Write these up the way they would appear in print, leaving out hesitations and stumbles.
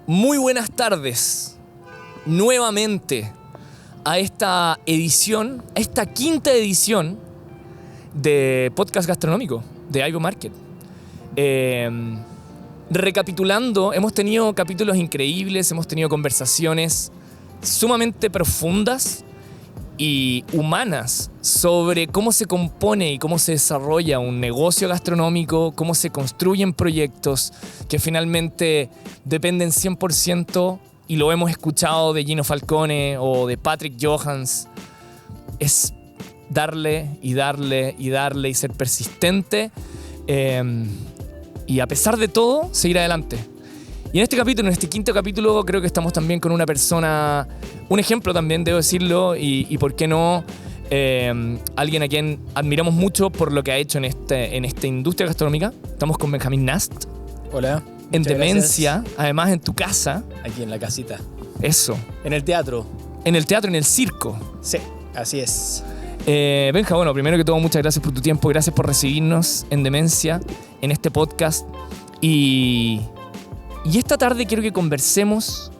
Muy buenas tardes, nuevamente a esta edición, a esta quinta edición de Podcast Gastronómico de Aigo Market. Recapitulando, hemos tenido capítulos increíbles, hemos tenido conversaciones sumamente profundas y humanas sobre cómo se compone y cómo se desarrolla un negocio gastronómico, cómo se construyen proyectos que finalmente dependen 100%, y lo hemos escuchado de Gino Falcone o de Patrick Johans, es darle y darle y darle y ser persistente, y a pesar de todo, seguir adelante. Y en este capítulo, en este quinto capítulo, creo que estamos también con una persona, un ejemplo también, debo decirlo, y por qué no, alguien a quien admiramos mucho por lo que ha hecho en esta industria gastronómica. Estamos con Benjamín Nast. Hola. En Demencia, gracias. Además en tu casa. Aquí en la casita. Eso. En el teatro. En el teatro, en el circo. Sí, así es. Benja, bueno, primero que todo, muchas gracias por tu tiempo, gracias por recibirnos en Demencia, en este podcast. Y esta tarde quiero que conversemos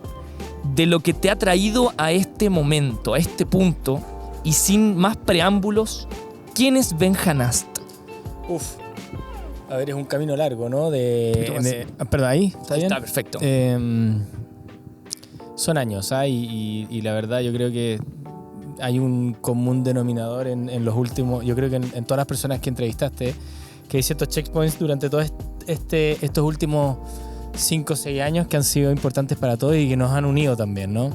de lo que te ha traído a este momento, a este punto, y sin más preámbulos, ¿quién es Benja Nast? Uf. A ver, es un camino largo, ¿no? Perdón, ahí, ¿está bien? Está perfecto. Son años, ¿ah? Y la verdad yo creo que hay un común denominador en los últimos, yo creo que en todas las personas que entrevistaste, que hay ciertos checkpoints durante todos estos últimos 5 o 6 años que han sido importantes para todos y que nos han unido también, ¿no?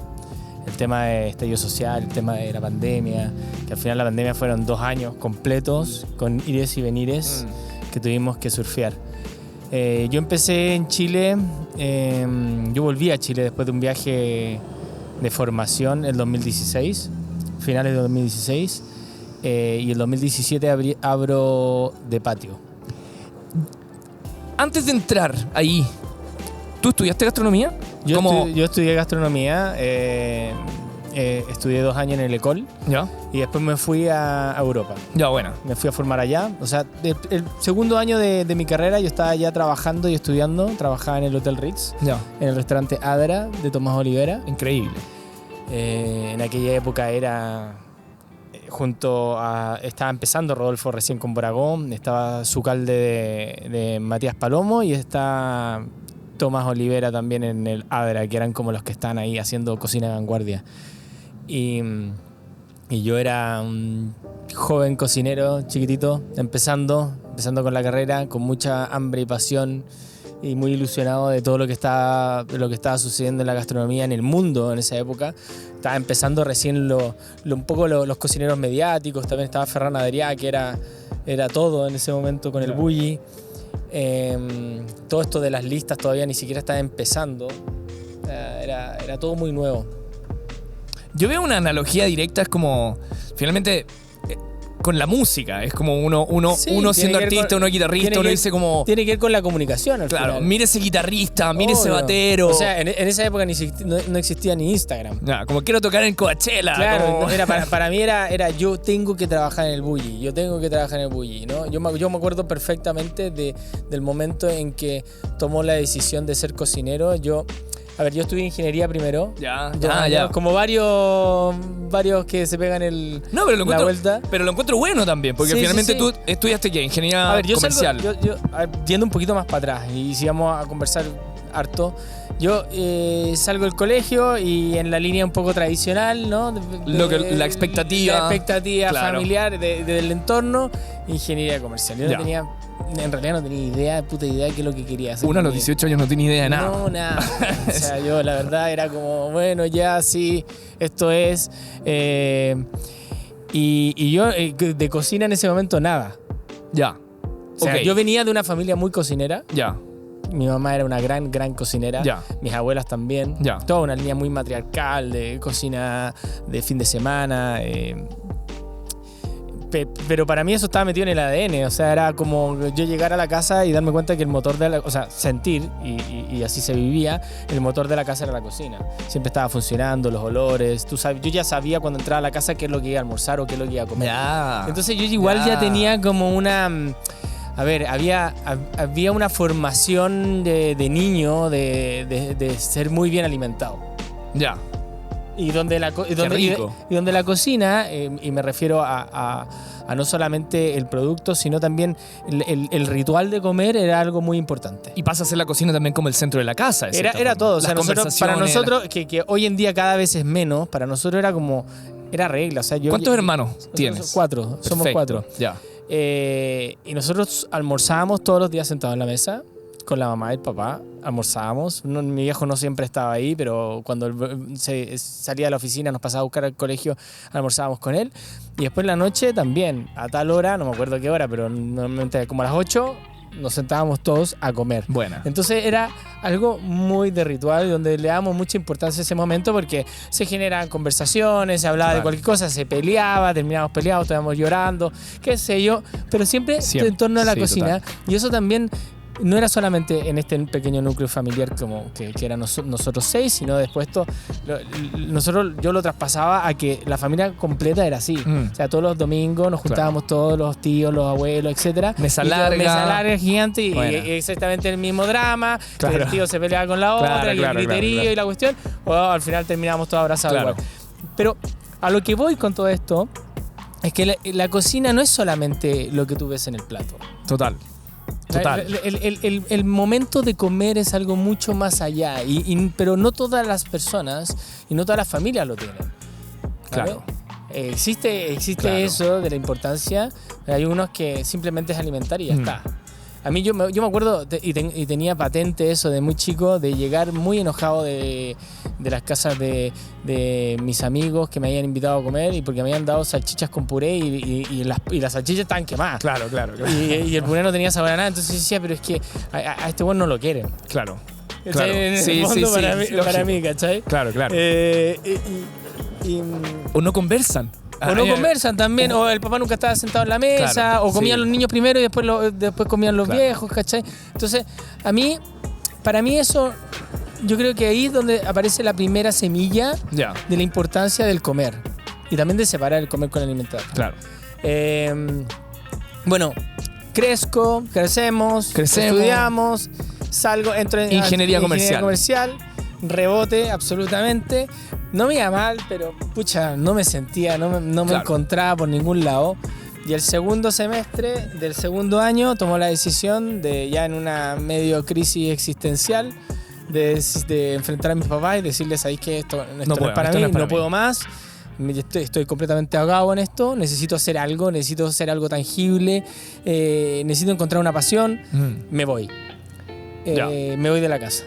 El tema de estallido social, el tema de la pandemia, que al final la pandemia fueron 2 años completos con ires y venires que tuvimos que surfear. Yo empecé en Chile, yo volví a Chile después de un viaje de formación el 2016, finales de 2016, y el 2017 abro de patio. Antes de entrar ahí, ¿tú estudiaste gastronomía? Yo estudié gastronomía, estudié 2 años en el Ecole. Ya. Y después me fui a Europa. Ya, bueno. Me fui a formar allá. O sea, el segundo año de mi carrera yo estaba ya trabajando y estudiando. Trabajaba en el Hotel Ritz, Ya. en el restaurante Adra de Tomás Olivera. Increíble. En aquella época era estaba empezando Rodolfo recién con Boragón, estaba Zucalde de Matías Palomo y está Tomás Olivera también en el Adra, que eran como los que están ahí haciendo cocina de vanguardia. Y yo era un joven cocinero chiquitito, empezando con la carrera, con mucha hambre y pasión y muy ilusionado de todo lo que estaba sucediendo en la gastronomía en el mundo en esa época. Estaba empezando recién un poco los cocineros mediáticos, también estaba Ferran Adrià, que era todo en ese momento con el Bulli. Todo esto de las listas todavía ni siquiera estaba empezando, era todo muy nuevo. Yo veo una analogía directa, es como, finalmente, con la música. Es como uno siendo artista, uno guitarrista, uno dice como... Tiene que ver con la comunicación al Claro, final. mire ese guitarrista, mire ese batero. O sea, en esa época no existía ni Instagram. Ya, como quiero tocar en Coachella. Claro, como... para mí era yo tengo que trabajar en el Bulli, ¿no? Yo me acuerdo perfectamente del momento en que tomó la decisión de ser cocinero. Yo estudié ingeniería primero. Ya. Como varios que se pegan la vuelta. Pero lo encuentro bueno también, porque finalmente tú estudiaste ¿qué? Ingeniería comercial. Yendo un poquito más para atrás y si vamos a conversar harto. Yo salgo del colegio y en la línea un poco tradicional, ¿no? La expectativa. Claro. Familiar del entorno, ingeniería comercial. Yo en realidad no tenía puta idea de qué es lo que quería hacer. Uno a los 18 años no tiene idea de nada. No, nada. O sea, yo la verdad era como, bueno, ya sí, esto es. Y yo de cocina en ese momento nada. Ya. O sea, yo venía de una familia muy cocinera. Ya. Mi mamá era una gran cocinera. Ya. Mis abuelas también. Ya. Toda una línea muy matriarcal de cocina de fin de semana. Pero para mí eso estaba metido en el ADN. O sea, era como yo llegar a la casa y darme cuenta que el motor o sea, sentir, y así se vivía, el motor de la casa era la cocina. Siempre estaba funcionando, los olores. Yo ya sabía cuando entraba a la casa qué es lo que iba a almorzar o qué es lo que iba a comer. Ya. Entonces yo igual ya tenía como una... A ver, había una formación de niño de ser muy bien alimentado. Ya. Y donde la cocina, y me refiero a no solamente el producto, sino también el ritual de comer era algo muy importante. Y pasa a ser la cocina también como el centro de la casa. Era todo. O sea, para nosotros, que hoy en día cada vez es menos, para nosotros era regla. O sea, ¿Cuántos hermanos tienes? 4. Somos 4. Ya. Y nosotros almorzábamos todos los días sentados en la mesa con la mamá y el papá. Almorzábamos. Mi viejo no siempre estaba ahí, pero cuando salía de la oficina, nos pasaba a buscar al colegio, almorzábamos con él. Y después en la noche también, a tal hora, no me acuerdo qué hora, pero normalmente como a las 8, nos sentábamos todos a comer. Buena. Entonces era algo muy de ritual, donde le damos mucha importancia a ese momento porque se generan conversaciones, se hablaba de cualquier cosa, se peleaba, terminábamos peleados, estábamos llorando, qué sé yo, pero siempre en torno a la cocina. Total. Y eso también no era solamente en este pequeño núcleo familiar como que eran nosotros 6, sino después yo lo traspasaba a que la familia completa era así. O sea, todos los domingos nos juntábamos todos los tíos, los abuelos, etcétera. Mesa larga gigante y exactamente el mismo drama. Claro. El tío se peleaba con la otra y el griterío y la cuestión. O al final terminábamos todos abrazados igual. Pero a lo que voy con todo esto es que la cocina no es solamente lo que tú ves en el plato. Total. El momento de comer es algo mucho más allá, pero no todas las personas y no todas las familias lo tienen. Claro. Existe eso de la importancia. Hay unos que simplemente es alimentar y ya está. A mí yo me acuerdo y tenía patente eso de muy chico, de llegar muy enojado de las casas de mis amigos que me habían invitado a comer y porque me habían dado salchichas con puré y las salchichas estaban quemadas. Claro. Y el puré no tenía sabor a nada, entonces decía, pero es que a este bueno no lo quieren. Claro. Sí, para mí, ¿cachai? Claro. O no conversan. O no conversan también, o el papá nunca estaba sentado en la mesa, o comían los niños primero y después comían los viejos, ¿cachai? Entonces, para mí eso, yo creo que ahí es donde aparece la primera semilla de la importancia del comer. Y también de separar el comer con el alimentar. Claro. Bueno, crecemos, estudiamos, entro en ingeniería comercial. Rebote, absolutamente. No me iba mal, pero pucha, no me sentía, no me encontraba por ningún lado. Y el segundo semestre del segundo año tomó la decisión de, ya en una medio crisis existencial, de enfrentar a mis papás y decirles ahí que esto no es para mí, no puedo más. Estoy completamente ahogado en esto, necesito hacer algo tangible, necesito encontrar una pasión, me voy. Me voy de la casa.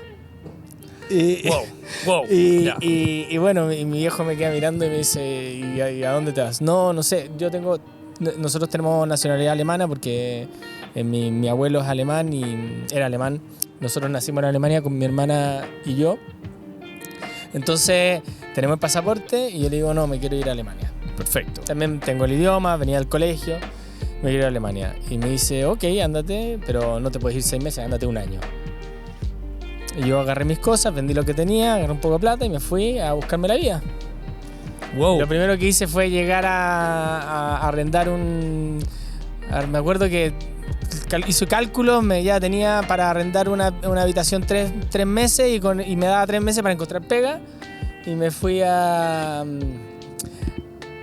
Wow. Y bueno, mi viejo me queda mirando y me dice, ¿y a dónde te vas? No sé, nosotros tenemos nacionalidad alemana porque mi abuelo es alemán y era alemán. Nosotros nacimos en Alemania con mi hermana y yo. Entonces tenemos el pasaporte y yo le digo, no, me quiero ir a Alemania. Perfecto. También tengo el idioma, venía al colegio, me quiero ir a Alemania. Y me dice, ok, ándate, pero no te puedes ir 6 meses, ándate 1 año. Y yo agarré mis cosas, vendí lo que tenía, agarré un poco de plata y me fui a buscarme la vida. Wow. Lo primero que hice fue llegar a arrendar me acuerdo que hice cálculos, ya tenía para arrendar una habitación 3 meses y me daba 3 meses para encontrar pega. Y me fui a...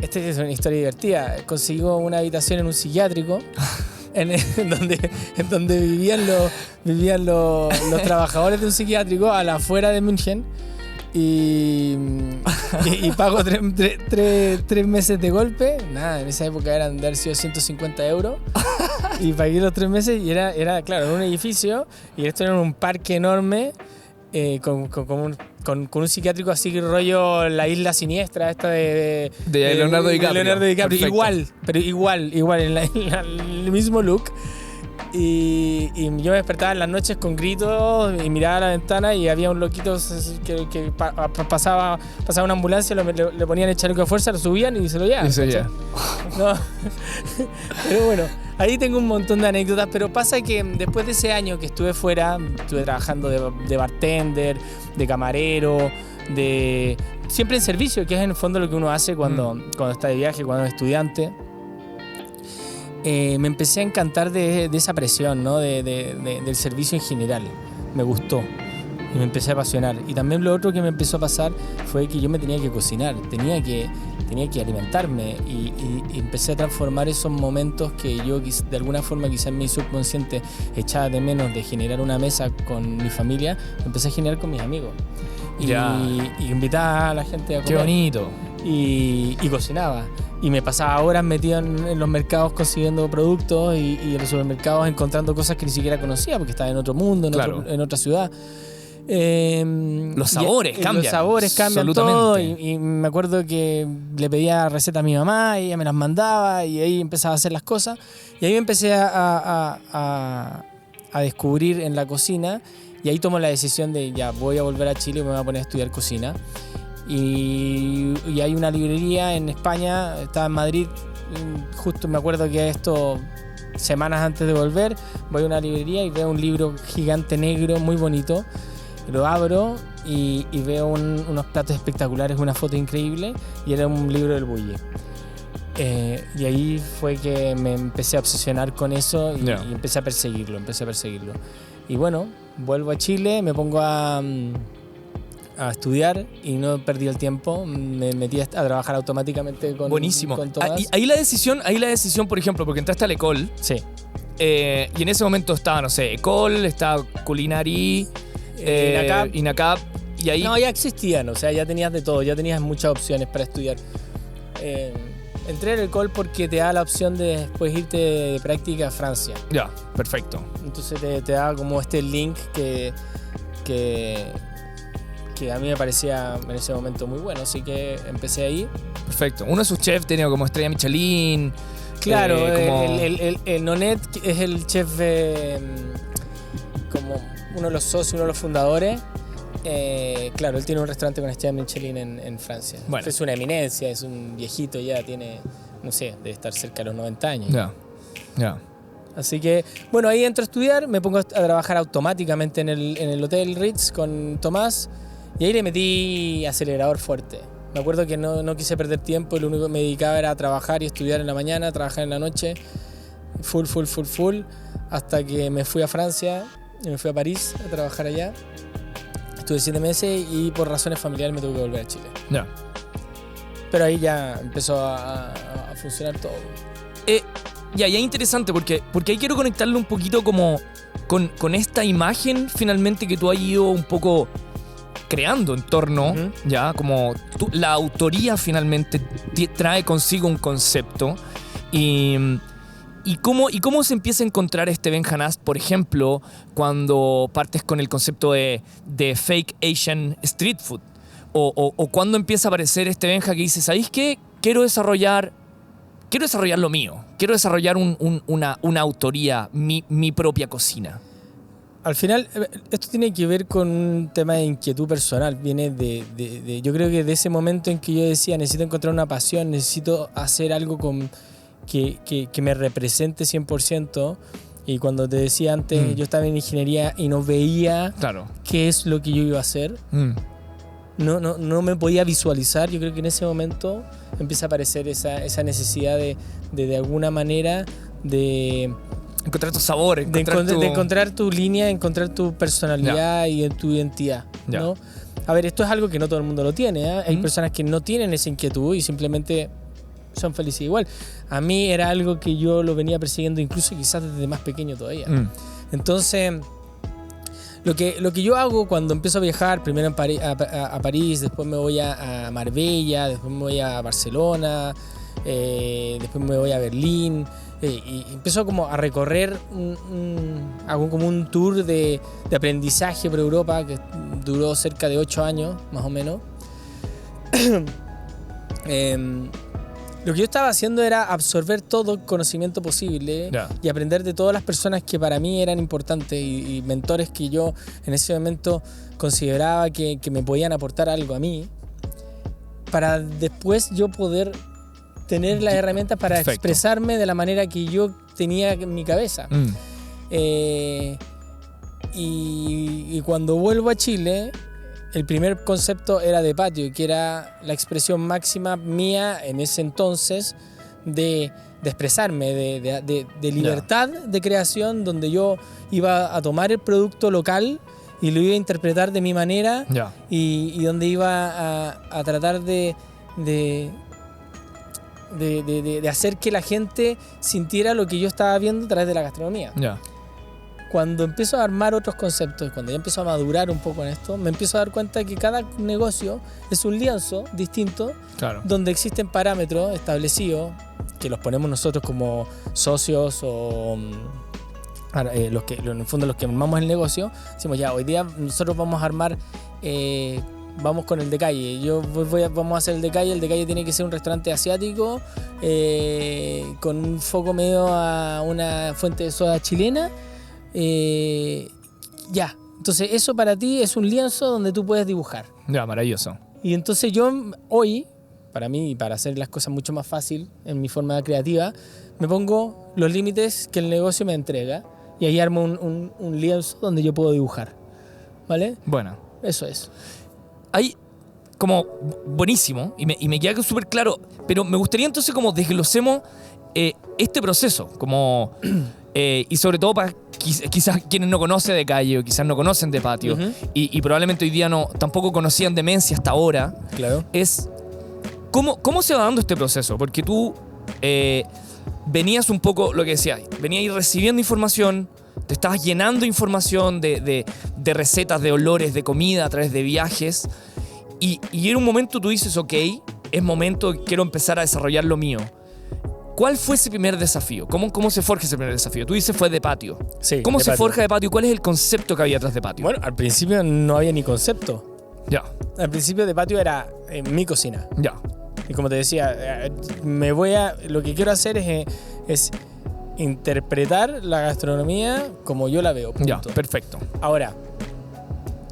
Esta es una historia divertida. Consigo una habitación en un psiquiátrico. En donde vivían los trabajadores de un psiquiátrico a la afuera de München y pago 3 meses de golpe. Nada, en esa época eran de haber sido 150 euros y pagué los 3 meses y era claro, en un edificio y esto era en un parque enorme con un psiquiátrico así rollo La Isla Siniestra esta de Leonardo DiCaprio. Igual en el mismo look. Y yo me despertaba en las noches con gritos y miraba a la ventana y había un loquito que pasaba una ambulancia, le ponían el chaleco de fuerza, lo subían y se lo llevaban. No. Pero bueno, ahí tengo un montón de anécdotas, pero pasa que después de ese año que estuve fuera, estuve trabajando de bartender, de camarero, siempre en servicio, que es en el fondo lo que uno hace cuando está de viaje, cuando es estudiante. me empecé a encantar de esa presión, ¿no? Del servicio en general. Me gustó y me empecé a apasionar. Y también lo otro que me empezó a pasar fue que yo me tenía que cocinar, tenía que alimentarme y empecé a transformar esos momentos que yo de alguna forma quizás en mi subconsciente echaba de menos de generar una mesa con mi familia, empecé a generar con mis amigos. Y invitaba a la gente a comer. Qué bonito. Y cocinaba. Y me pasaba horas metido en los mercados consiguiendo productos y en los supermercados encontrando cosas que ni siquiera conocía porque estaba en otro mundo, en otra ciudad. Los sabores cambian. Los sabores cambian todo y me acuerdo que le pedía receta a mi mamá y ella me las mandaba y ahí empezaba a hacer las cosas. Y ahí me empecé a descubrir en la cocina y ahí tomo la decisión de ya voy a volver a Chile y me voy a poner a estudiar cocina. Y hay una librería en España, estaba en Madrid, justo me acuerdo que esto, semanas antes de volver, voy a una librería y veo un libro gigante negro, muy bonito, lo abro y veo unos platos espectaculares, una foto increíble y era un libro del Bulli. Y ahí fue que me empecé a obsesionar con eso y empecé a perseguirlo. Y bueno, vuelvo a Chile, me pongo a estudiar y no perdí el tiempo, me metí a trabajar automáticamente con Buenísimo. Con Tomás. Ahí la decisión, por ejemplo, porque entraste a l'École. Sí. Y en ese momento estaba, no sé, École, estaba Culinary, INACAP, y ahí... No, ya existían, o sea, ya tenías de todo, ya tenías muchas opciones para estudiar. Entré al École porque te da la opción de después irte de práctica a Francia. Ya, perfecto. Entonces te da como este link que a mí me parecía en ese momento muy bueno, así que empecé ahí. Perfecto. Uno de sus chefs tenía como estrella Michelin. Claro, el Nonet es el chef, como uno de los socios, uno de los fundadores. Claro, él tiene un restaurante con estrella Michelin en Francia. Bueno. Es una eminencia, es un viejito ya, tiene, no sé, debe estar cerca de los 90 años. Ya. Así que, bueno, ahí entro a estudiar, me pongo a trabajar automáticamente en el Hotel Ritz con Tomás. Y ahí le metí acelerador fuerte. Me acuerdo que no quise perder tiempo y lo único que me dedicaba era a trabajar y estudiar en la mañana, trabajar en la noche, full, hasta que me fui a Francia y me fui a París a trabajar allá. Estuve 7 meses y por razones familiares me tuve que volver a Chile. Ya. Pero ahí ya empezó a funcionar todo. Ya es interesante porque ahí quiero conectarlo un poquito como con esta imagen finalmente que tú has ido un poco creando en torno, ya, como la autoría finalmente trae consigo un concepto y cómo se empieza a encontrar este Benjanás, por ejemplo, cuando partes con el concepto de fake Asian street food o cuando empieza a aparecer este Benja que dice, ¿sabéis qué? Quiero desarrollar lo mío, quiero desarrollar una autoría, mi propia cocina. Al final, esto tiene que ver con un tema de inquietud personal. Viene yo creo que de ese momento en que yo decía, necesito encontrar una pasión, necesito hacer algo que me represente 100%. Y cuando te decía antes, yo estaba en ingeniería y no veía qué es lo que yo iba a hacer. No me podía visualizar. Yo creo que en ese momento empieza a aparecer esa necesidad de alguna manera de encontrar tu sabor, de encontrar tu línea, encontrar tu personalidad y tu identidad, ¿no? A ver, esto es algo que no todo el mundo lo tiene, ¿eh? Hay personas que no tienen esa inquietud y simplemente son felices igual. A mí era algo que yo lo venía persiguiendo incluso quizás desde más pequeño todavía. Entonces, lo que yo hago cuando empiezo a viajar, primero a París, después me voy a Marbella, después me voy a Barcelona, después me voy a Berlín, y empiezo como a recorrer, hago como un tour de aprendizaje por Europa que duró cerca de 8 años, más o menos. Lo que yo estaba haciendo era absorber todo el conocimiento posible y aprender de todas las personas que para mí eran importantes y mentores que yo en ese momento consideraba que me podían aportar algo a mí, para después yo poder tener las herramientas para expresarme de la manera que yo tenía en mi cabeza. Y cuando vuelvo a Chile, el primer concepto era de patio, que era la expresión máxima mía en ese entonces de expresarme, de libertad de creación, donde yo iba a tomar el producto local y lo iba a interpretar de mi manera y donde iba a tratar de hacer que la gente sintiera lo que yo estaba viendo a través de la gastronomía. Cuando empiezo a armar otros conceptos, cuando ya empiezo a madurar un poco en esto, me empiezo a dar cuenta que cada negocio es un lienzo distinto, donde existen parámetros establecidos que los ponemos nosotros como socios o los que en el fondo los que armamos el negocio. Decimos, ya, hoy día nosotros vamos a armar, vamos con el de calle. Vamos a hacer el de calle. El de calle tiene que ser un restaurante asiático con un foco medio a una fuente de soda chilena. Entonces eso para ti es un lienzo donde tú puedes dibujar. Maravilloso. Y entonces yo hoy, para mí, para hacer las cosas mucho más fácil en mi forma creativa, me pongo los límites que el negocio me entrega y ahí armo un lienzo donde yo puedo dibujar. ¿Vale? Bueno. Eso es. Hay como buenísimo y me queda súper claro, pero me gustaría entonces como desglosemos este proceso, como y sobre todo para quizás quienes no conocen de calle o quizás no conocen de patio y probablemente hoy día tampoco conocían de Menzi hasta ahora. Claro. Es ¿cómo se va dando este proceso? Porque tú venías un poco, lo que decías, venías recibiendo información, te estabas llenando información de recetas, de olores, de comida a través de viajes y en un momento tú dices, ok, es momento, quiero empezar a desarrollar lo mío. ¿Cuál fue ese primer desafío? ¿Cómo se forja ese primer desafío? Tú dices fue de patio. Sí, ¿Cómo de se patio. forja de patio? ¿Cuál es el concepto que había atrás de patio? Bueno, al principio no había ni concepto. Al principio de patio era mi cocina. Y como te decía, lo que quiero hacer es interpretar la gastronomía como yo la veo. Punto. Perfecto. Ahora,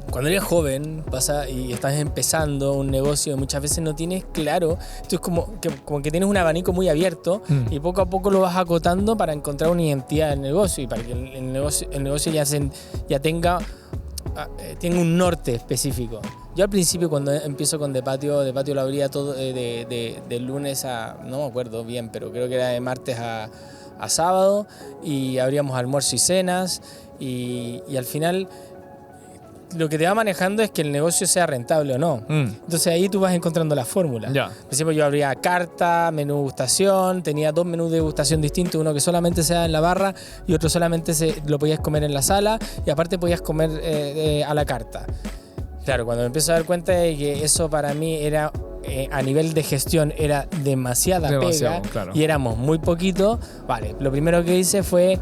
cuando eres joven pasa y estás empezando un negocio y muchas veces no tienes claro, esto es como que tienes un abanico muy abierto y poco a poco lo vas acotando para encontrar una identidad del negocio y para que el negocio ya tenga un norte específico. Yo al principio cuando empiezo con de patio lo abría todo de lunes a, no me acuerdo bien, pero creo que era de martes a sábado y abríamos almuerzo y cenas y al final lo que te va manejando es que el negocio sea rentable o no. Entonces ahí tú vas encontrando la fórmula. Por ejemplo, yo abría carta, menú degustación, tenía 2 menús de degustación distintos, uno que solamente se da en la barra y otro solamente lo podías comer en la sala y aparte podías comer a la carta. Claro, cuando me empiezo a dar cuenta de que eso para mí era, a nivel de gestión, era demasiada pega y éramos muy poquitos, vale, lo primero que hice fue...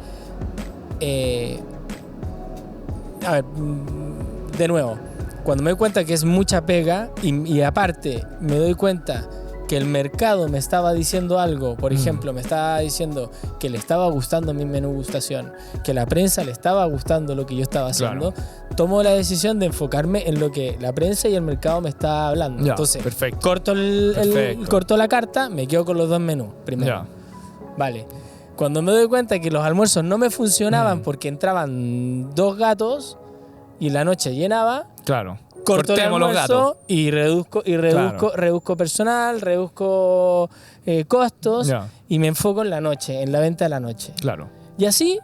de nuevo, cuando me doy cuenta que es mucha pega y aparte me doy cuenta que el mercado me estaba diciendo algo, por ejemplo, me estaba diciendo que le estaba gustando mi menú gustación, que la prensa le estaba gustando lo que yo estaba haciendo, tomo la decisión de enfocarme en lo que la prensa y el mercado me está hablando. Entonces, corto la carta, me quedo con los 2 menús primero. Vale. Cuando me doy cuenta que los almuerzos no me funcionaban porque entraban 2 gatos y la noche llenaba, corto el almuerzo y reduzco personal, reduzco costos y me enfoco en la noche, en la venta de la noche. Y así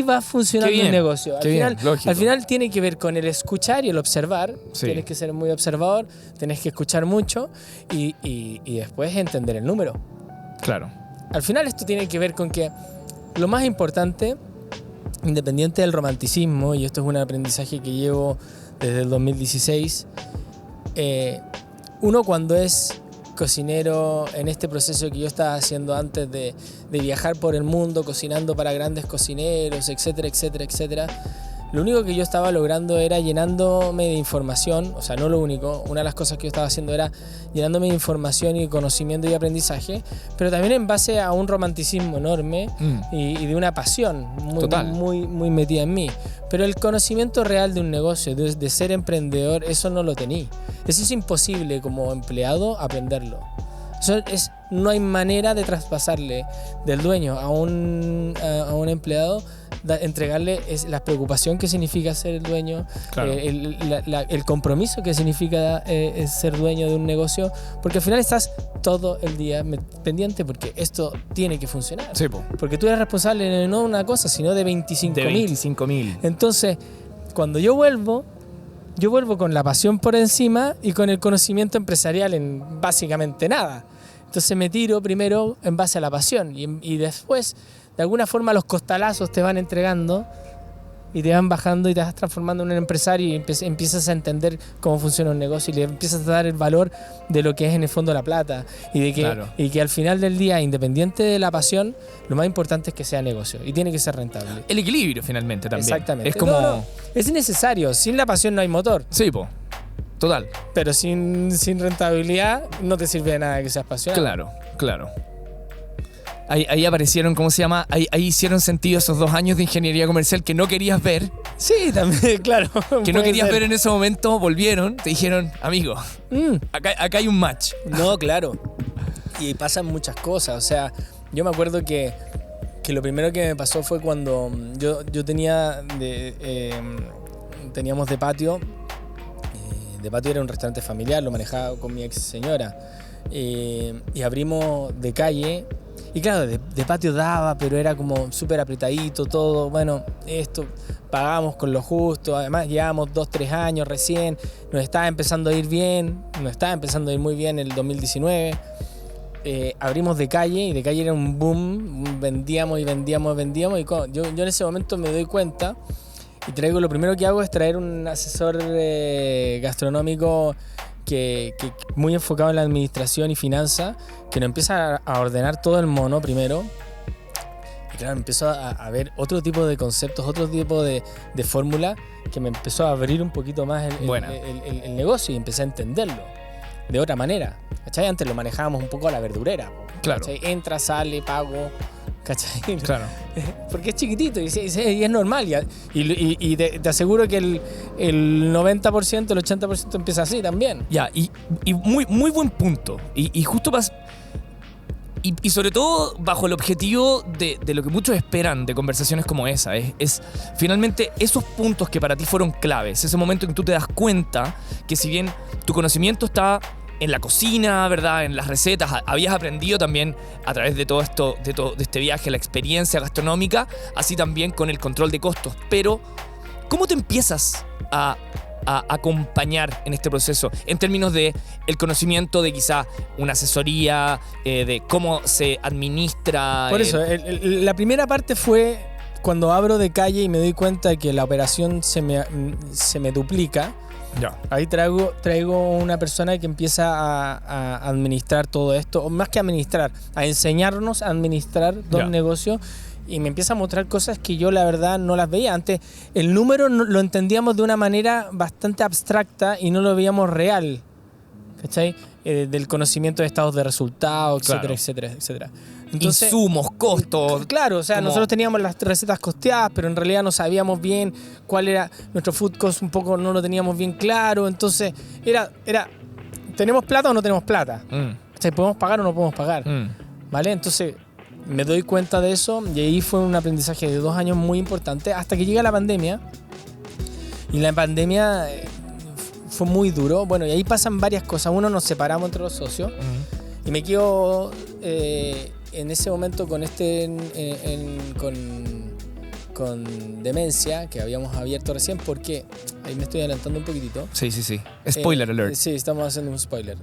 va funcionando el negocio. Al final tiene que ver con el escuchar y el observar. Tienes que ser muy observador, tienes que escuchar mucho y después entender el número. Al final esto tiene que ver con que lo más importante, independiente del romanticismo, y esto es un aprendizaje que llevo desde el 2016, uno cuando es cocinero en este proceso que yo estaba haciendo antes de viajar por el mundo, cocinando para grandes cocineros, etcétera, etcétera, etcétera, lo único que yo estaba logrando era llenándome de información, o sea, no lo único, una de las cosas que yo estaba haciendo era llenándome de información y conocimiento y aprendizaje, pero también en base a un romanticismo enorme y de una pasión muy metida en mí. Pero el conocimiento real de un negocio, de ser emprendedor, eso no lo tenía. Eso es imposible como empleado aprenderlo. No hay manera de traspasarle del dueño a un empleado entregarle la preocupación que significa ser el dueño, Claro. el compromiso que significa ser dueño de un negocio, porque al final estás todo el día pendiente porque esto tiene que funcionar. Sí, po. Porque tú eres responsable no de una cosa, sino de 25.000. De 25.000. Entonces, cuando yo vuelvo con la pasión por encima y con el conocimiento empresarial en básicamente nada. Entonces me tiro primero en base a la pasión y después, de alguna forma, los costalazos te van entregando y te van bajando y te vas transformando en un empresario y empiezas a entender cómo funciona un negocio y le empiezas a dar el valor de lo que es en el fondo la plata Claro. y que al final del día, independiente de la pasión, lo más importante es que sea negocio y tiene que ser rentable. El equilibrio finalmente también. Exactamente. Es como... No, es necesario. Sin la pasión no hay motor. Sí, po. Total. Pero sin rentabilidad no te sirve de nada que seas apasionado. Claro, claro. Ahí aparecieron, ¿cómo se llama? Ahí hicieron sentido esos 2 años de ingeniería comercial que no querías ver, Sí, también, claro. que no querías ver en ese momento, volvieron, te dijeron, amigo, acá hay un match. No, claro. Y pasan muchas cosas. O sea, yo me acuerdo que lo primero que me pasó fue cuando yo teníamos De Patio. De Patio era un restaurante familiar, lo manejaba con mi ex señora. Y abrimos De Calle. Y claro, de Patio daba, pero era como súper apretadito todo. Bueno, esto pagamos con lo justo. Además, llevábamos 2-3 años recién. Nos estaba empezando a ir bien. Nos estaba empezando a ir muy bien el 2019. Abrimos De Calle y De Calle era un boom. Vendíamos. Y yo en ese momento me doy cuenta y lo primero que hago es traer un asesor gastronómico que muy enfocado en la administración y finanzas, que nos empieza a ordenar todo el mono primero. Y claro, empezó a ver otro tipo de conceptos, otro tipo de fórmula que me empezó a abrir un poquito más el negocio y empecé a entenderlo de otra manera. ¿Cachai? Antes lo manejábamos un poco a la verdurera. Claro. ¿Cachai? Entra, sale, pago. ¿Cachai? Claro. Porque es chiquitito y es normal. Y te aseguro que el 90%, el 80% empieza así también. Ya, y muy, muy buen punto. Y justo y sobre todo bajo el objetivo de lo que muchos esperan de conversaciones como esa, es finalmente esos puntos que para ti fueron claves, ese momento en que tú te das cuenta que si bien tu conocimiento está en la cocina, ¿verdad? En las recetas, habías aprendido también a través de todo esto, de este viaje, la experiencia gastronómica, así también con el control de costos. Pero, ¿cómo te empiezas a acompañar en este proceso en términos de el conocimiento de quizá una asesoría, de cómo se administra? Por eso, la primera parte fue cuando abro De Calle y me doy cuenta de que la operación se me duplica. Ya. Ahí traigo una persona que empieza a administrar todo esto, o más que administrar, a enseñarnos a administrar dos negocios. Y me empieza a mostrar cosas que yo la verdad no las veía. Antes el número lo entendíamos de una manera bastante abstracta y no lo veíamos real, ¿cachai? Del conocimiento de estados de resultados, etcétera, etcétera, etcétera. Entonces, insumos, costos. Claro, o sea, nosotros teníamos las recetas costeadas, pero en realidad no sabíamos bien cuál era nuestro food cost, un poco no lo teníamos bien claro. Entonces, era ¿tenemos plata o no tenemos plata? ¿Cachai? ¿Podemos pagar o no podemos pagar? ¿Vale? Entonces, me doy cuenta de eso y ahí fue un aprendizaje de 2 años muy importante hasta que llega la pandemia. Y la pandemia fue muy duro. Bueno, y ahí pasan varias cosas. Uno, nos separamos entre los socios y me quedo en ese momento con con Demencia, que habíamos abierto recién, porque ahí me estoy adelantando un poquitito. Sí. Spoiler alert. Sí, estamos haciendo un spoiler.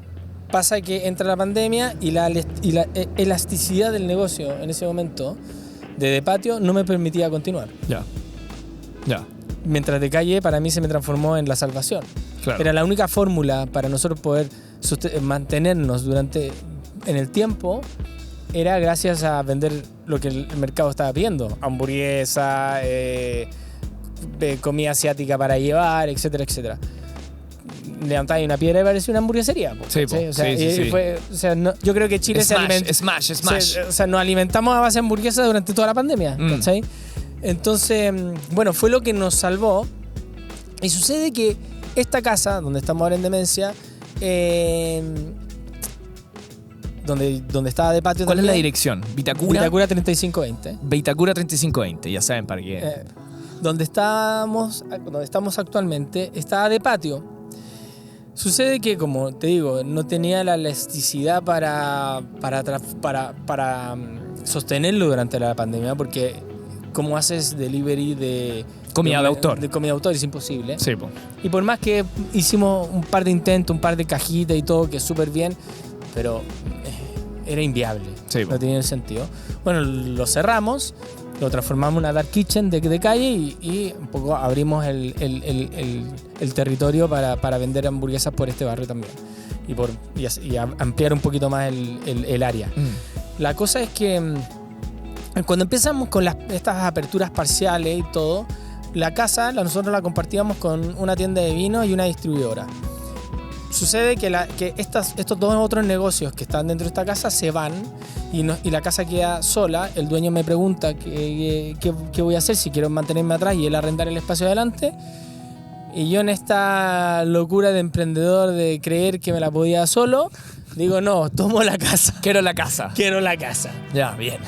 Pasa que entra la pandemia y la elasticidad del negocio en ese momento de Patio no me permitía continuar. Ya. Mientras De Calle para mí se me transformó en la salvación. Claro. Era la única fórmula para nosotros poder mantenernos en el tiempo, era gracias a vender lo que el mercado estaba pidiendo. Hamburguesa, comida asiática para llevar, etcétera, etcétera. Levantáis una piedra y parecía una hamburguesería. Sí, o sea, yo creo que Chile Smash. nos alimentamos a base de hamburguesas durante toda la pandemia. ¿Cachai? Entonces, bueno, fue lo que nos salvó. Y sucede que esta casa, donde estamos ahora en Demencia, donde estaba de patio. ¿Cuál es la también. dirección? Vitacura. Vitacura 3520. Vitacura 3520, ya saben para qué. Donde estamos actualmente, estaba de patio. Sucede que, como te digo, no tenía la elasticidad para sostenerlo durante la pandemia, porque ¿cómo haces delivery de Comida de autor? De comida de autor es imposible. Sí, po. Y por más que hicimos un par de intentos, un par de cajitas y todo, que súper bien, pero era inviable. Sí, po. No tenía sentido. Bueno, lo cerramos, lo transformamos en una dark kitchen de calle y un poco abrimos el territorio para vender hamburguesas por este barrio también. Y ampliar un poquito más el área. La cosa es que cuando empezamos con estas aperturas parciales y todo, la casa nosotros la compartíamos con una tienda de vino y una distribuidora. Sucede que estos dos otros negocios que están dentro de esta casa se van y la casa queda sola. El dueño me pregunta qué voy a hacer, si quiero mantenerme atrás y él arrendar el espacio adelante. Y yo, en esta locura de emprendedor de creer que me la podía solo, digo, no, tomo la casa. Quiero la casa. Quiero la casa. Ya, bien.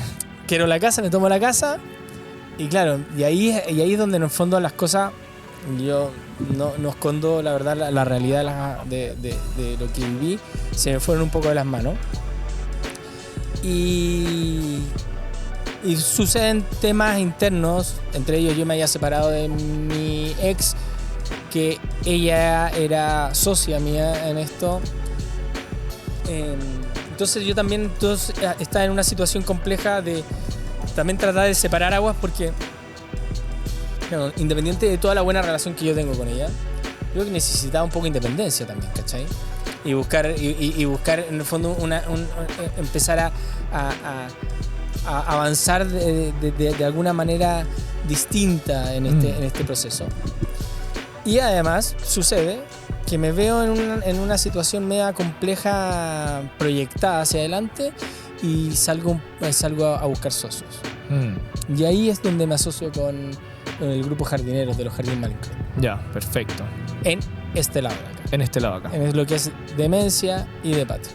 Quiero la casa, me tomo la casa. Y claro, y ahí es donde en el fondo las cosas, yo no escondo la verdad, la realidad de lo que viví, se me fueron un poco de las manos. Y suceden temas internos, entre ellos yo me había separado de mi ex, que ella era socia mía en esto. Entonces yo también estaba en una situación compleja de también tratar de separar aguas, porque bueno, independiente de toda la buena relación que yo tengo con ella, creo que necesitaba un poco de independencia también, ¿cachai? Y buscar en el fondo empezar a avanzar de alguna manera distinta en este proceso. Y además sucede que me veo en una situación media compleja proyectada hacia adelante y salgo a buscar socios. Y ahí es donde me asocio con el grupo Jardineros de los Jardín Malincrot. Ya, perfecto. En este lado de acá. En este lado acá. En lo que es demencia y de patio.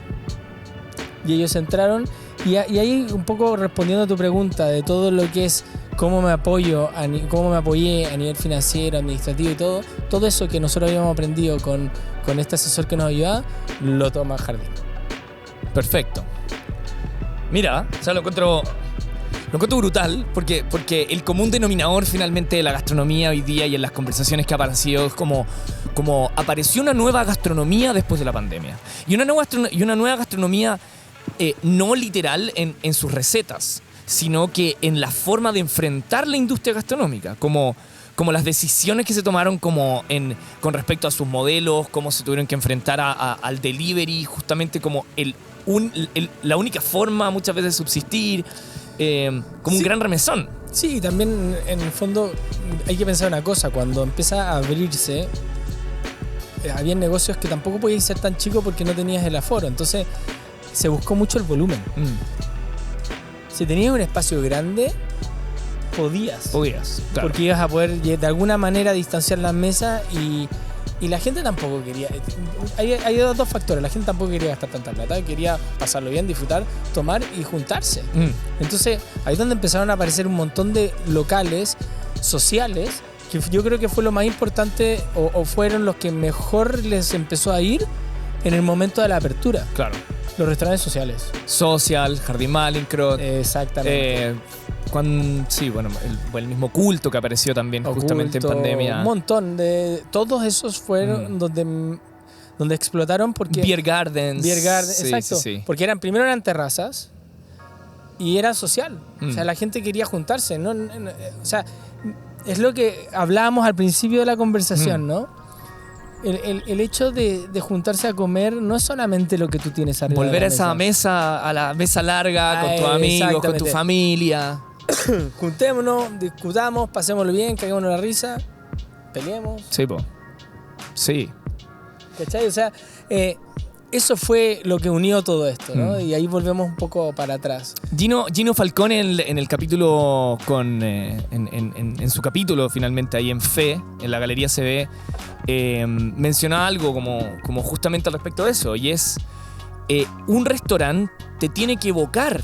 Y ellos entraron y ahí un poco respondiendo a tu pregunta de todo lo que es cómo me apoyé a nivel financiero, administrativo y todo eso que nosotros habíamos aprendido con este asesor que nos ayudaba, lo toma Jardín. Perfecto. Mira, o sea, lo encuentro brutal, porque el común denominador finalmente de la gastronomía hoy día y en las conversaciones que ha aparecido es como apareció una nueva gastronomía después de la pandemia. Y una nueva gastronomía no literal en sus recetas, sino que en la forma de enfrentar la industria gastronómica, como las decisiones que se tomaron con respecto a sus modelos, cómo se tuvieron que enfrentar al delivery, justamente como la única forma muchas veces de subsistir, como un gran remesón. Sí, también en el fondo hay que pensar una cosa, cuando empieza a abrirse, había negocios que tampoco podías ser tan chicos porque no tenías el aforo, entonces se buscó mucho el volumen. Si tenías un espacio grande, podías, claro. Porque ibas a poder de alguna manera distanciar las mesas y la gente tampoco quería. Hay dos factores. La gente tampoco quería gastar tanta plata, quería pasarlo bien, disfrutar, tomar y juntarse. Entonces, ahí es donde empezaron a aparecer un montón de locales sociales que yo creo que fue lo más importante o fueron los que mejor les empezó a ir en el momento de la apertura. Claro. Los restaurantes sociales. Social, Jardín Malincrot. Exactamente. Sí, bueno, el mismo Culto que apareció también justamente en pandemia. Un montón de... Todos esos fueron donde explotaron porque... Beer Gardens. Sí, exacto. Sí. Porque primero eran terrazas y era social. O sea, la gente quería juntarse. O sea, es lo que hablábamos al principio de la conversación, ¿no? El hecho de juntarse a comer no es solamente lo que tú tienes arriba. Volver de la mesa. A la mesa larga, con tus amigos, con tu familia. Juntémonos, discutamos, pasémoslo bien, caguémonos la risa, peleemos. Sí, po. Sí. ¿Cachai? O sea, eso fue lo que unió todo esto, ¿no? Y ahí volvemos un poco para atrás. Gino Falcone en el capítulo en su capítulo finalmente ahí en Fe, en la Galería CB, mencionaba algo como justamente al respecto de eso, y es un restaurante te tiene que evocar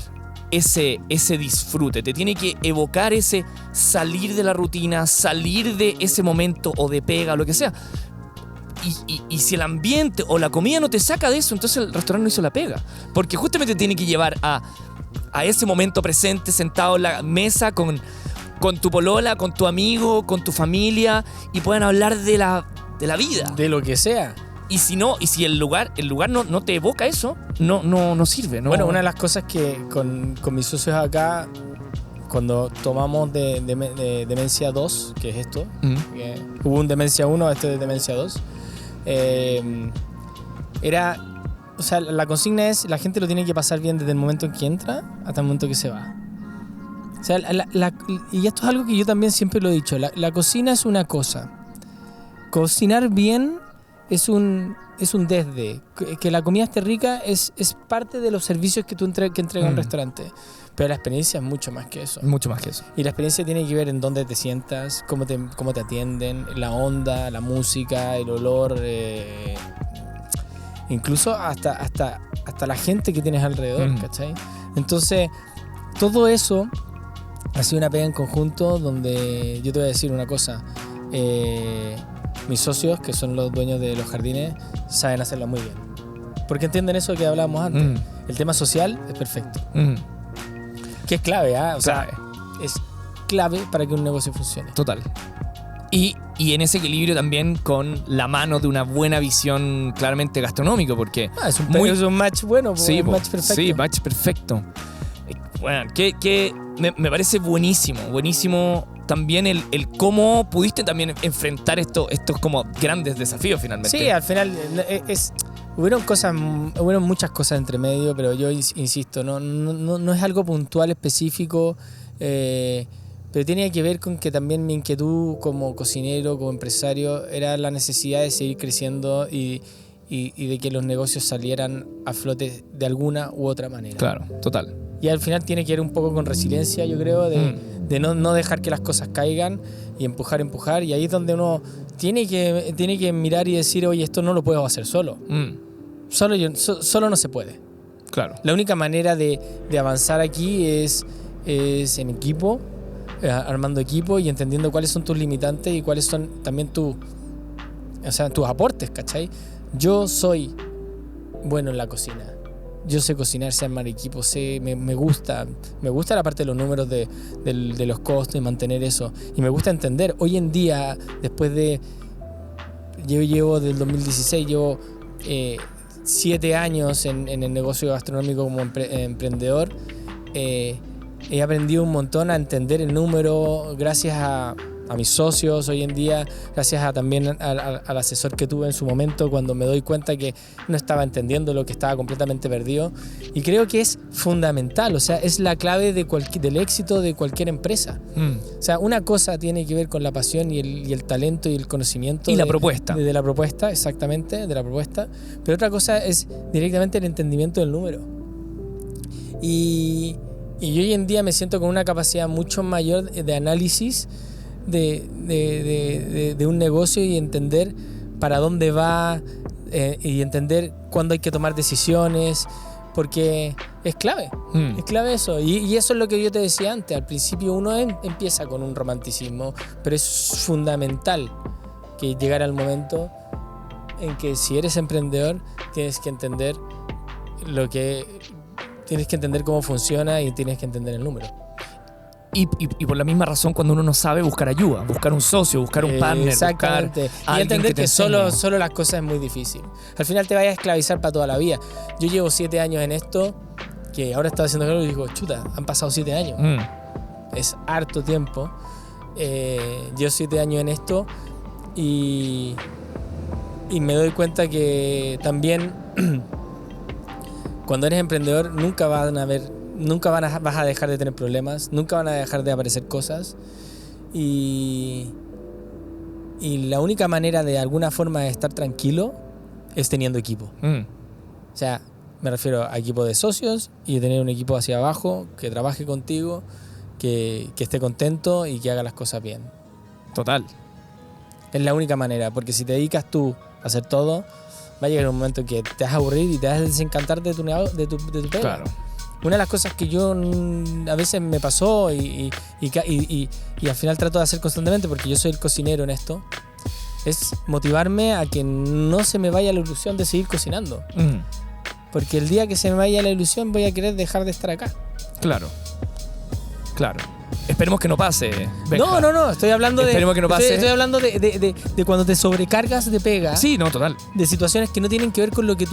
ese disfrute, te tiene que evocar ese salir de la rutina, salir de ese momento o de pega, lo que sea. Y si el ambiente o la comida no te saca de eso, entonces el restaurante no hizo la pega. Porque justamente te tiene que llevar a ese momento presente, sentado en la mesa con tu polola, con tu amigo, con tu familia, y puedan hablar de la vida. De lo que sea. Y si el lugar no te evoca eso, no sirve, ¿no? Bueno, una de las cosas que con mis socios acá, cuando tomamos de Demencia 2, que es esto, que hubo un Demencia 1, este de Demencia 2, o sea, la consigna es, la gente lo tiene que pasar bien desde el momento en que entra hasta el momento que se va. O sea, y esto es algo que yo también siempre lo he dicho, la cocina es una cosa. Cocinar bien es un desde. Que la comida esté rica es parte de los servicios que entrega un restaurante. Pero la experiencia es mucho más que eso. Mucho más que eso. Y la experiencia tiene que ver en dónde te sientas, cómo te atienden, la onda, la música, el olor, incluso hasta la gente que tienes alrededor, ¿cachai? Entonces, todo eso ha sido una pega en conjunto donde yo te voy a decir una cosa. Mis socios, que son los dueños de los jardines, saben hacerlo muy bien. Porque entienden eso que hablábamos antes. El tema social es perfecto. Que es clave, ¿ah? O sea, es clave para que un negocio funcione. Total. Y en ese equilibrio también con la mano de una buena visión claramente gastronómica, porque... es un match bueno, sí, un match perfecto. Sí, match perfecto. Bueno, que me parece buenísimo también el cómo pudiste también enfrentar estos como grandes desafíos finalmente. Sí, al final hubieron muchas cosas entre medio, pero yo insisto, no es algo puntual, específico, pero tenía que ver con que también mi inquietud como cocinero, como empresario, era la necesidad de seguir creciendo y de que los negocios salieran a flote de alguna u otra manera. Claro, total. Y al final tiene que ver un poco con resiliencia, yo creo, de no dejar que las cosas caigan y empujar. Y ahí es donde uno tiene que mirar y decir, oye, esto no lo puedo hacer solo. Solo no se puede. Claro. La única manera de avanzar aquí es en equipo, armando equipo y entendiendo cuáles son tus limitantes y cuáles son también tus aportes, ¿cachai? Yo soy bueno en la cocina. Yo sé cocinar, sé armar equipo, me gusta la parte de los números de los costos y mantener eso. Y me gusta entender. Hoy en día, después de... Yo llevo del 2016, llevo 7 años en el negocio gastronómico como emprendedor. He aprendido un montón a entender el número gracias a mis socios hoy en día, gracias también al asesor que tuve en su momento cuando me doy cuenta que no estaba entendiendo lo que estaba completamente perdido. Y creo que es fundamental, o sea, es la clave del éxito de cualquier empresa. O sea, una cosa tiene que ver con la pasión y el talento y el conocimiento. Y la propuesta. De la propuesta, exactamente, de la propuesta. Pero otra cosa es directamente el entendimiento del número. Y yo hoy en día me siento con una capacidad mucho mayor de análisis de un negocio y entender para dónde va y entender cuándo hay que tomar decisiones, porque es clave eso. Y eso es lo que yo te decía antes. Al principio uno empieza con un romanticismo, pero es fundamental que llegar al momento en que si eres emprendedor tienes que entender cómo funciona y tienes que entender el número. Y por la misma razón, cuando uno no sabe, buscar ayuda, buscar un socio, buscar un partner, exactamente. buscar y entender que solo las cosas es muy difícil. Al final te vayas a esclavizar para toda la vida. Yo llevo 7 años en esto, que ahora estaba haciendo algo y digo, chuta, han pasado 7 años. Es harto tiempo. Llevo 7 años en esto y me doy cuenta que también cuando eres emprendedor nunca vas a dejar de tener problemas, nunca van a dejar de aparecer cosas y la única manera de alguna forma de estar tranquilo es teniendo equipo. O sea, me refiero a equipo de socios y tener un equipo hacia abajo que trabaje contigo, que esté contento y que haga las cosas bien. Total. Es la única manera, porque si te dedicas tú a hacer todo, va a llegar un momento que te vas a aburrir y te vas a desencantar de tu pega. Claro. Una de las cosas que yo a veces me pasó y al final trato de hacer constantemente, porque yo soy el cocinero en esto, es motivarme a que no se me vaya la ilusión de seguir cocinando. Porque el día que se me vaya la ilusión voy a querer dejar de estar acá. Claro. Esperemos que no pase, Benja. No, estoy hablando Esperemos que no pase. Estoy hablando de cuando te sobrecargas de pega. Sí, no, total. De situaciones que no tienen que ver con lo que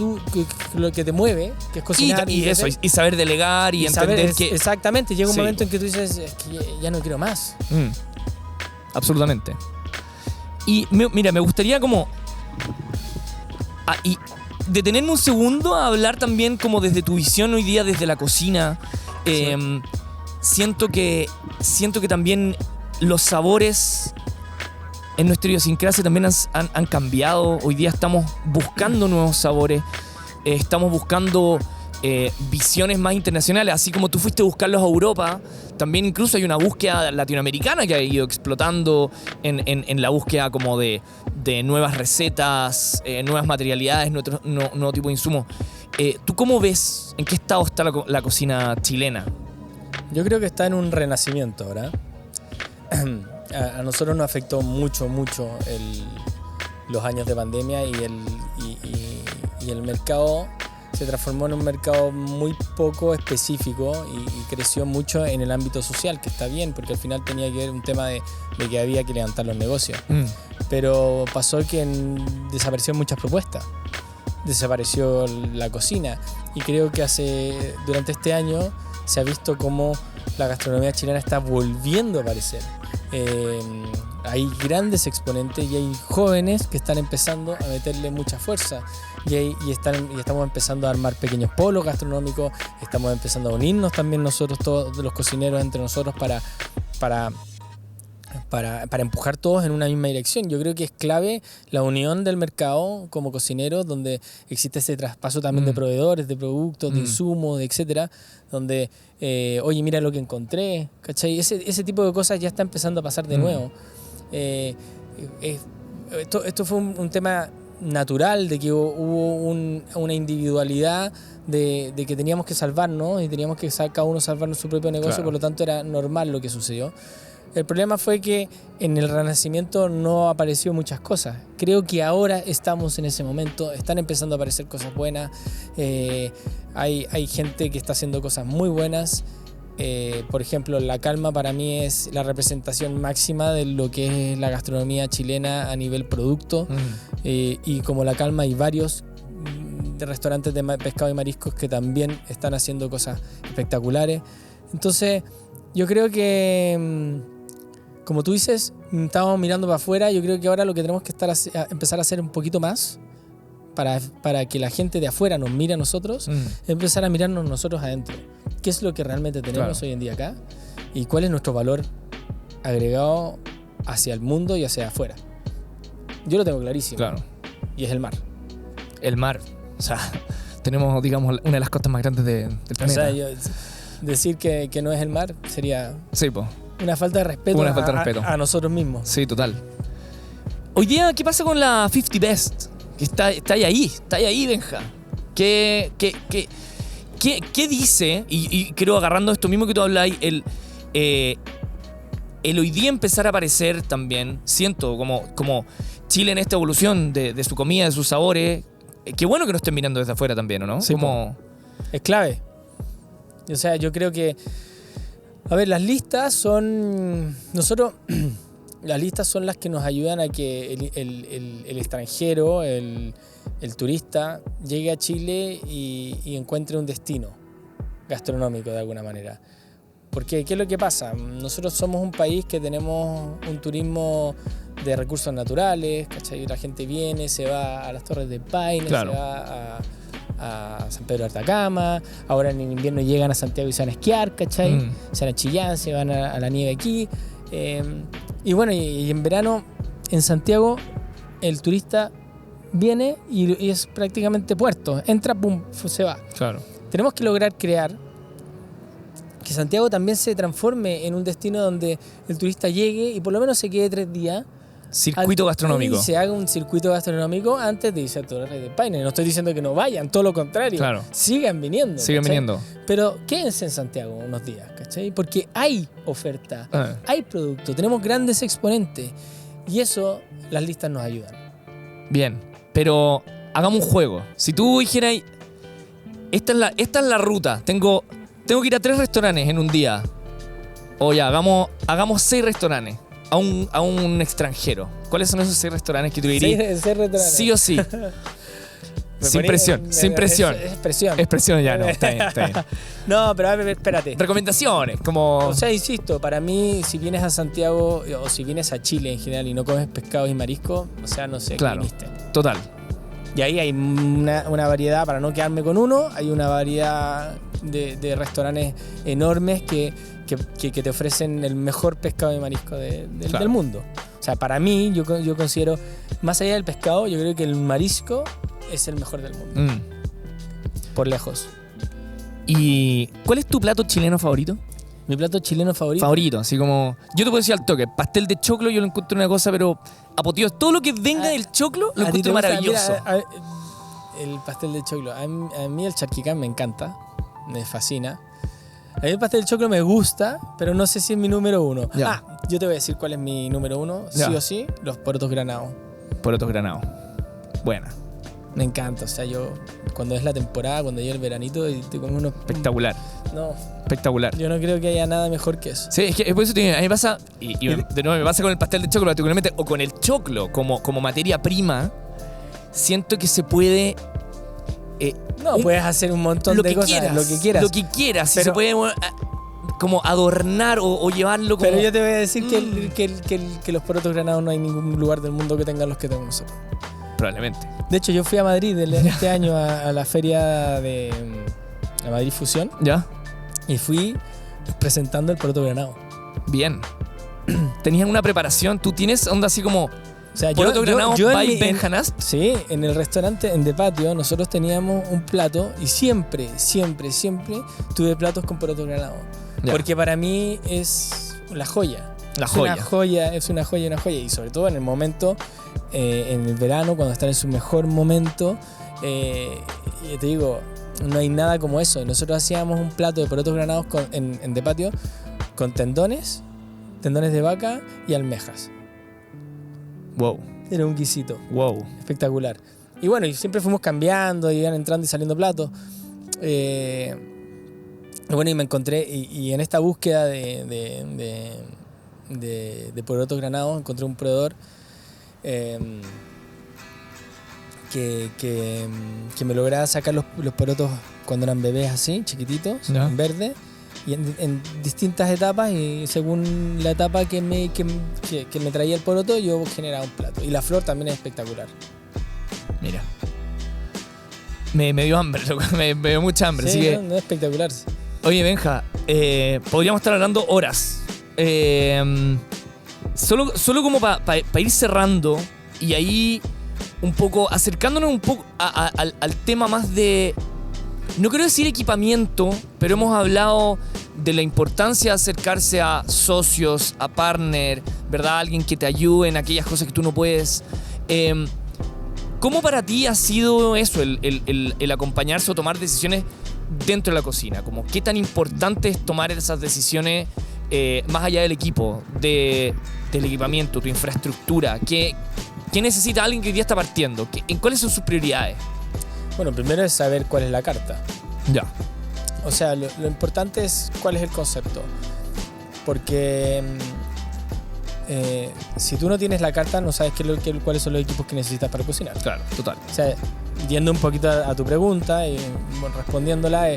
lo que te mueve, que es cocinar. Y saber delegar y entender que... Exactamente, llega un momento en que tú dices, es que ya no quiero más. Absolutamente. Y mira, me gustaría como... y detenerme un segundo a hablar también como desde tu visión hoy día, desde la cocina. Sí. Siento que también los sabores en nuestra idiosincrasia también han cambiado. Hoy día estamos buscando nuevos sabores. Estamos buscando visiones más internacionales. Así como tú fuiste a buscarlos a Europa, también incluso hay una búsqueda latinoamericana que ha ido explotando en la búsqueda como de nuevas recetas, nuevas materialidades, nuevo tipo de insumos. ¿Tú cómo ves en qué estado está la cocina chilena? Yo creo que está en un renacimiento ahora. A nosotros nos afectó mucho los años de pandemia y el mercado se transformó en un mercado muy poco específico y creció mucho en el ámbito social, que está bien, porque al final tenía que ver un tema de que había que levantar los negocios. Pero pasó que desaparecieron muchas propuestas. Desapareció la cocina y creo que durante este año se ha visto cómo la gastronomía chilena está volviendo a aparecer. Hay grandes exponentes y hay jóvenes que están empezando a meterle mucha fuerza y estamos empezando a armar pequeños polos gastronómicos, estamos empezando a unirnos también nosotros, todos los cocineros entre nosotros para empujar todos en una misma dirección. Yo creo que es clave la unión del mercado como cocineros, donde existe ese traspaso también de proveedores, de productos, de insumos, etcétera, donde, oye, mira lo que encontré, ¿cachai? Ese tipo de cosas ya está empezando a pasar de nuevo. Esto fue un tema natural, de que hubo una individualidad de que teníamos que salvarnos y teníamos que cada uno salvarnos su propio negocio, claro. Por lo tanto era normal lo que sucedió. El problema fue que en el Renacimiento no apareció muchas cosas. Creo que ahora estamos en ese momento, están empezando a aparecer cosas buenas, hay gente que está haciendo cosas muy buenas. Por ejemplo, La Calma para mí es la representación máxima de lo que es la gastronomía chilena a nivel producto. Y como La Calma hay varios de restaurantes de pescado y mariscos que también están haciendo cosas espectaculares. Entonces yo creo que, como tú dices, estábamos mirando para afuera. Yo creo que ahora lo que tenemos que empezar a hacer un poquito más para que la gente de afuera nos mire a nosotros, empezar a mirarnos nosotros adentro. ¿Qué es lo que realmente tenemos hoy en día acá? ¿Y cuál es nuestro valor agregado hacia el mundo y hacia afuera? Yo lo tengo clarísimo. Claro. Y es el mar. El mar. O sea, tenemos, digamos, una de las costas más grandes del planeta. O sea, decir que no es el mar sería... Sí, po. Una falta de respeto, a nosotros mismos. Sí, total. Hoy día, ¿qué pasa con la 50 Best? Que está ahí, Benja. ¿Qué dice? Y creo, agarrando esto mismo que tú habláis, el hoy día empezar a aparecer también, siento como Chile en esta evolución de su comida, de sus sabores. Qué bueno que nos estén mirando desde afuera también, ¿o no? Sí, es clave. O sea, yo creo que... A ver, las listas son... Las listas son las que nos ayudan a que el extranjero, el turista, llegue a Chile y encuentre un destino gastronómico de alguna manera. Porque, ¿qué es lo que pasa? Nosotros somos un país que tenemos un turismo de recursos naturales, ¿cachai? La gente viene, se va a las Torres de Paine, claro. Se va a San Pedro de Atacama, ahora en invierno llegan a Santiago y se van a esquiar, ¿cachai? Se van a Chillán, se van a la nieve aquí. Y bueno, y en verano en Santiago el turista viene y es prácticamente puerto. Entra, pum, se va. Claro. Tenemos que lograr crear que Santiago también se transforme en un destino donde el turista llegue y por lo menos se quede 3 días Circuito gastronómico. Y se haga un circuito gastronómico antes de irse a Torres del Paine. No estoy diciendo que no vayan, todo lo contrario. Claro. Sigan viniendo. Siguen ¿cachai? viniendo. Pero quédense en Santiago unos días, ¿cachai? Porque hay oferta, Ah. hay producto, tenemos grandes exponentes. Y eso, las listas nos ayudan. Bien, pero hagamos un juego. Si tú dijeras, esta es la ruta, tengo que ir a 3 restaurantes en un día. O ya, hagamos 6 restaurantes a un extranjero. ¿Cuáles son esos 6 restaurantes que tú dirías? Seis restaurantes. Sí o sí. Sin presión, sin presión. Es presión. Expresión ya, no, está bien, está bien. No, pero a ver, espérate. Recomendaciones, como... O sea, insisto, para mí, si vienes a Santiago o si vienes a Chile en general y no comes pescado y marisco, o sea, no sé, Claro. ¿qué viniste? Total. Y ahí hay una variedad, para no quedarme con uno, hay una variedad de restaurantes enormes que te ofrecen el mejor pescado y marisco Claro. del mundo. O sea, para mí, yo considero, más allá del pescado, yo creo que el marisco es el mejor del mundo, Mm. por lejos. ¿Y cuál es tu plato chileno favorito? Mi plato chileno favorito. Favorito, así como... Yo te puedo decir al toque, pastel de choclo yo lo encuentro una cosa, pero apoteósico. Todo lo que venga del choclo lo ¿A ti te encuentro gusta? maravilloso. Mira, el pastel de choclo. A mí el charquicán me encanta, me fascina. A mí el pastel de choclo me gusta, pero no sé si es mi número 1. Ya. Yo te voy a decir cuál es mi número 1, Ya. sí o sí, los porotos granados. Porotos granados. Buena. Me encanta, o sea, yo cuando es la temporada, cuando llega el veranito y te comes unos... Espectacular. No, Espectacular. yo no creo que haya nada mejor que eso. Sí, es que por eso a mí me pasa, y de nuevo me pasa con el pastel de choclo particularmente, o con el choclo como materia prima, siento que se puede... No, puedes hacer un montón lo de que cosas, quieras, lo que quieras. Lo que quieras, si Pero- se puede como adornar o llevarlo como... Pero yo te voy a decir que los porotos granados no hay ningún lugar del mundo que tengan los que tenemos nosotros. Probablemente. De hecho, yo fui a Madrid este año a la feria de a Madrid Fusión ¿Ya? y fui presentando el poroto granado. Bien. ¿Tenías una preparación? ¿Tú tienes onda así como O sea, poroto granado yo en by mi- Benjanast? Sí, en el restaurante, en The Patio, nosotros teníamos un plato y siempre tuve platos con poroto granado. Ya. Porque para mí es la joya. La Es joya. una joya, es una joya, una joya. Y sobre todo en el momento, en el verano, cuando están en su mejor momento, y te digo, no hay nada como eso. Nosotros hacíamos un plato de porotos granados en The Patio con tendones de vaca y almejas. Wow. Era un guisito Wow. espectacular. Y bueno, y siempre fuimos cambiando, iban entrando y saliendo platos. Y bueno, y me encontré, y en esta búsqueda de porotos granados, encontré un proveedor que me lograba sacar los porotos cuando eran bebés así, chiquititos, Ya. en verde, y en distintas etapas, y según la etapa que me traía el poroto, yo generaba un plato. Y la flor también es espectacular. Mira. Me dio hambre, loco. Me dio mucha hambre. Sí, Así que, no, es espectacular. oye, Benja, podríamos estar hablando horas. Solo como para ir cerrando y ahí un poco acercándonos un poco al tema más de, no quiero decir equipamiento, pero hemos hablado de la importancia de acercarse a socios, a partner, ¿verdad? Alguien que te ayude en aquellas cosas que tú no puedes. ¿Cómo para ti ha sido eso, el acompañarse o tomar decisiones dentro de la cocina? Como, ¿qué tan importante es tomar esas decisiones más allá del equipo, del equipamiento, tu infraestructura? ¿Qué necesita alguien que hoy día está partiendo? ¿Cuáles son sus prioridades? Bueno, primero es saber cuál es la carta. Ya. O sea, lo importante es cuál es el concepto. Porque si tú no tienes la carta, no sabes cuáles son los equipos que necesitas para cocinar. Claro, total. O sea, yendo un poquito a tu pregunta y bueno, respondiéndola,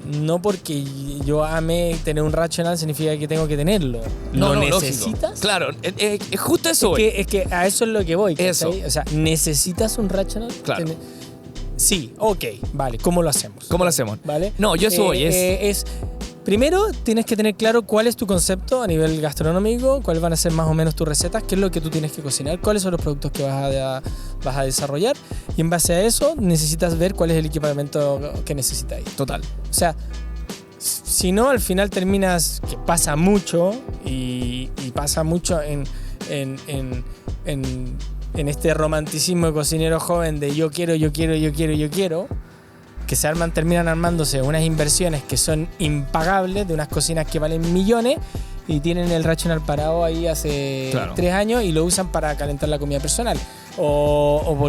no porque yo ame tener un rational significa que tengo que tenerlo. ¿Lo necesitas? lógico. Claro, es justo eso. Es que a eso es lo que voy. Eso. ¿cachai? O sea, ¿necesitas un rational? Claro. Sí, ok, vale, ¿cómo lo hacemos? ¿Cómo lo hacemos? ¿Vale? No, yo eso voy. Primero, tienes que tener claro cuál es tu concepto a nivel gastronómico, cuáles van a ser más o menos tus recetas, qué es lo que tú tienes que cocinar, cuáles son los productos que vas a desarrollar, y en base a eso necesitas ver cuál es el equipamiento que necesitáis. Total. O sea, si no, al final terminas, que pasa mucho, y pasa mucho en en este romanticismo de cocinero joven de yo quiero, que terminan armándose unas inversiones que son impagables de unas cocinas que valen millones y tienen el Rational parado ahí hace 3 años y lo usan para calentar la comida personal. O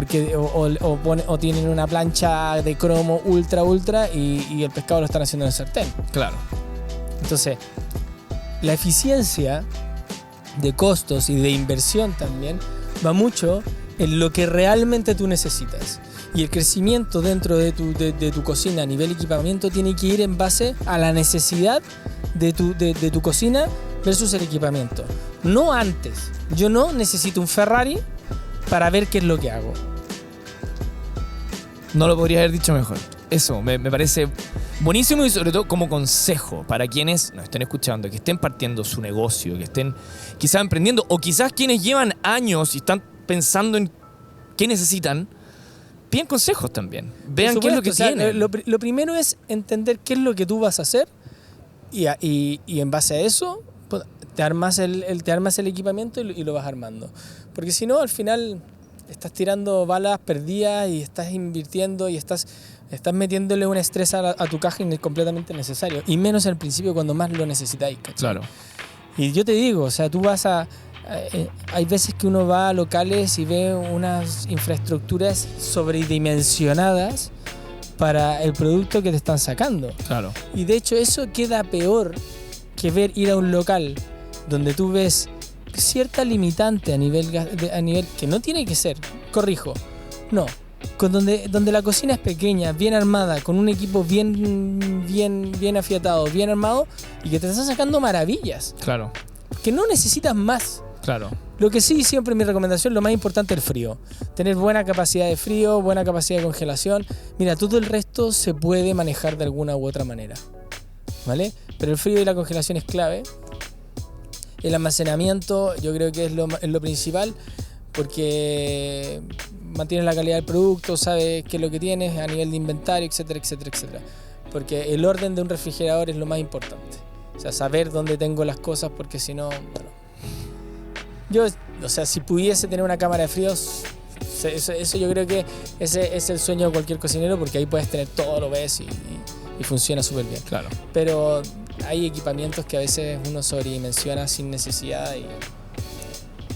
tienen una plancha de cromo ultra y el pescado lo están haciendo en el sartén. Claro. Entonces, la eficiencia de costos y de inversión también va mucho en lo que realmente tú necesitas. Y el crecimiento dentro de tu cocina a nivel equipamiento tiene que ir en base a la necesidad de tu cocina versus el equipamiento. No antes. Yo no necesito un Ferrari para ver qué es lo que hago. No lo podría haber dicho mejor. Eso me parece buenísimo y sobre todo como consejo para quienes nos estén escuchando, que estén partiendo su negocio, que estén quizás emprendiendo o quizás quienes llevan años y están pensando en qué necesitan. Piden consejos también. Vean qué es lo que tienen. Lo primero es entender qué es lo que tú vas a hacer y en base a eso te armas el equipamiento y lo vas armando. Porque si no, al final estás tirando balas perdidas y estás invirtiendo y estás metiéndole un estrés a tu caja completamente innecesario. Y menos al principio cuando más lo necesitáis. ¿Cachai? Claro. Y yo te digo, o sea, tú vas a... hay veces que uno va a locales y ve unas infraestructuras sobredimensionadas para el producto que te están sacando. Claro. Y de hecho eso queda peor que ir a un local donde tú ves cierta limitante a nivel que no tiene que ser, corrijo, no, donde la cocina es pequeña, bien armada, con un equipo bien afiatado, bien armado y que te están sacando maravillas. Claro. Que no necesitas más. Claro. Lo que sí, siempre mi recomendación, lo más importante es el frío. Tener buena capacidad de frío, buena capacidad de congelación. Mira, todo el resto se puede manejar de alguna u otra manera. ¿Vale? Pero el frío y la congelación es clave. El almacenamiento yo creo que es lo principal porque mantienes la calidad del producto, sabes qué es lo que tienes a nivel de inventario, etcétera. Porque el orden de un refrigerador es lo más importante. O sea, saber dónde tengo las cosas porque si no, bueno... Yo, o sea, si pudiese tener una cámara de fríos, eso yo creo que ese es el sueño de cualquier cocinero porque ahí puedes tener todo, lo ves y funciona súper bien. Claro. Pero hay equipamientos que a veces uno sobredimensiona sin necesidad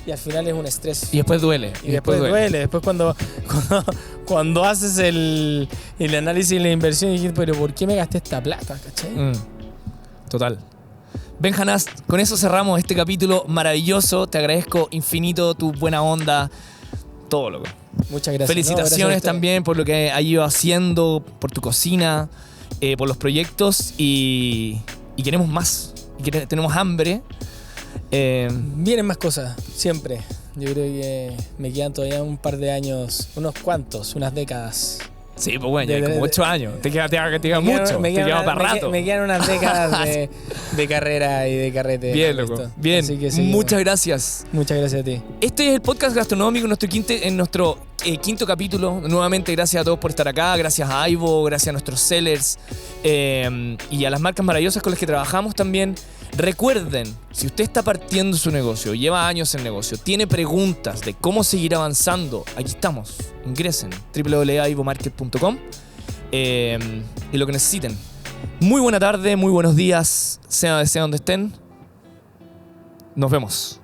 y al final es un estrés. Y después duele. Y después duele. Después cuando haces el análisis y la inversión y dices, pero ¿por qué me gasté esta plata? ¿Cachai? Total. Benjanás, con eso cerramos este capítulo maravilloso. Te agradezco infinito tu buena onda, todo, loco. Muchas gracias. Felicitaciones gracias también por lo que has ido haciendo, por tu cocina, por los proyectos y queremos más. Y tenemos hambre. Vienen más cosas, siempre. Yo creo que me quedan todavía un par de años, unas décadas. Sí, pues bueno, como 8 años. Te queda mucho, te queda para rato. Me quedan unas décadas de carrera y de carrete. Bien, loco. Bien. Así que sí, muchas gracias. Muchas gracias a ti. Este es el podcast gastronómico en nuestro quinto capítulo. Nuevamente, gracias a todos por estar acá. Gracias a Aibo, gracias a nuestros sellers y a las marcas maravillosas con las que trabajamos también. Recuerden, si usted está partiendo su negocio, lleva años en negocio, tiene preguntas de cómo seguir avanzando, aquí estamos. Ingresen www.aibomarket.com y lo que necesiten. Muy buena tarde, muy buenos días, sea donde estén. Nos vemos.